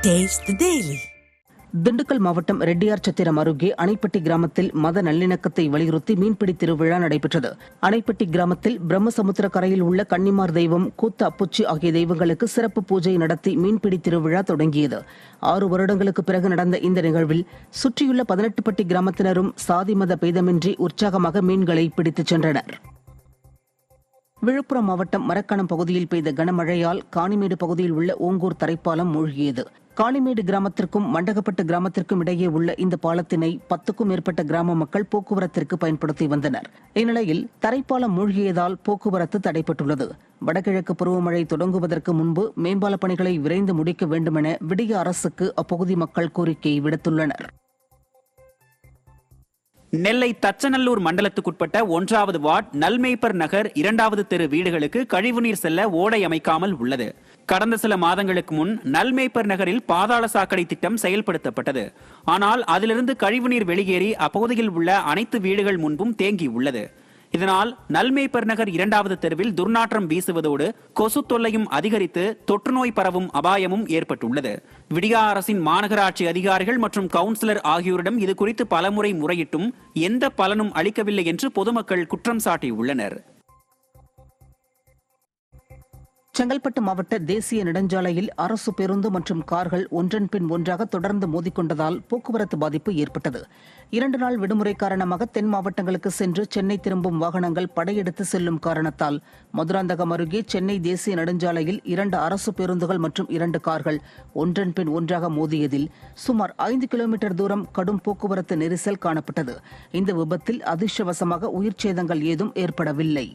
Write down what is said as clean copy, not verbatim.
Taste the Daily. Dindigul மாவட்டம் ரெட்டியார்சத்திரம் அருகே அணைப்பட்டி கிராமத்தில் மத நல்லிணக்கத்தை வலியுறுத்தி மீன்பிடி திருவிழா நடைபெற்றது. அணைப்பட்டி கிராமத்தில் பிரம்மசமுத்திர கரையில் உள்ள கன்னிமார் தெய்வம், கூத்த அப்புச்சி ஆகிய தெய்வங்களுக்கு சிறப்பு பூஜை நடத்தி மீன்பிடி திருவிழா தொடங்கியது. 6 வருடங்களுக்கு பிறகு நடந்த இந்த நிகழ்வில் சுற்றியுள்ள 18 பட்டி கிராமத்தினரும் சாதி மத பேதமின்றி உற்சாகமாக மீன்களை பிடித்துச் சென்றனர். விழுப்புரம் மாவட்டம் மரக்காணம் பகுதியில் பெய்த கனமழையால் காணிமேடு பகுதியில் உள்ள ஓங்கூர் தரைப்பாலம் மூழ்கியது. காணிமேடு கிராமத்திற்கும் மண்டகப்பட்டு கிராமத்திற்கும் இடையே உள்ள இந்த பாலத்தினை 10க்கும் மேற்பட்ட கிராம மக்கள் போக்குவரத்திற்கு பயன்படுத்தி வந்தனர். இந்நிலையில் தரைப்பாலம் மூழ்கியதால் போக்குவரத்து தடைப்பட்டுள்ளது. வடகிழக்கு பருவமழை தொடங்குவதற்கு முன்பு மேம்பால பணிகளை விரைந்து முடிக்க வேண்டுமென விடிய அரசுக்கு அப்பகுதி மக்கள் கோரிக்கை விடுத்துள்ளனர். நெல்லை தச்சநல்லூர் மண்டலத்துக்குட்பட்ட 1வது வார்டு நல்மேய்ப்பர் நகர் 2வது தெரு வீடுகளுக்கு கழிவுநீர் செல்ல ஓடை அமைக்காமல் உள்ளது. கடந்த சில மாதங்களுக்கு முன் நல்மேய்ப்பர் நகரில் பாதாள சாக்கடை திட்டம் செயல்படுத்தப்பட்டது. ஆனால் அதிலிருந்து கழிவுநீர் வெளியேறி அப்பகுதியில் உள்ள அனைத்து வீடுகள் முன்பும் தேங்கி உள்ளது. இதனால் நல்மேய்ப்பர் நகர் 2வது தெருவில் துர்நாற்றம் வீசுவதோடு கொசு தொல்லையும் அதிகரித்து தொற்றுநோய் பரவும் அபாயமும் ஏற்பட்டுள்ளது. விடியா அரசின் மாநகராட்சி அதிகாரிகள் மற்றும் கவுன்சிலர் ஆகியோரிடம் இதுகுறித்து பலமுறை முறையிட்டும் எந்த பலனும் அளிக்கவில்லை என்று பொதுமக்கள் குற்றம் சாட்டியுள்ளனர். செங்கல்பட்டு மாவட்ட தேசிய நெடுஞ்சாலையில் அரசு பேருந்து மற்றும் கார்கள் ஒன்றன் பின் ஒன்றாக தொடர்ந்து மோதிக்கொண்டதால் போக்குவரத்து பாதிப்பு ஏற்பட்டது. 2 நாள் விடுமுறை காரணமாக தென் மாவட்டங்களுக்கு சென்று சென்னை திரும்பும் வாகனங்கள் படையெடுத்து செல்லும் காரணத்தால் மதுராந்தகம் அருகே சென்னை தேசிய நெடுஞ்சாலையில் 2 அரசு பேருந்துகள் மற்றும் 2 கார்கள் ஒன்றன் பின் ஒன்றாக மோதியதில் சுமார் 5 கிலோமீட்டர் தூரம் கடும் போக்குவரத்து நெரிசல் காணப்பட்டது. இந்த விபத்தில் அதிர்ஷ்டவசமாக உயிர் சேதங்கள் ஏதும் ஏற்படவில்லை.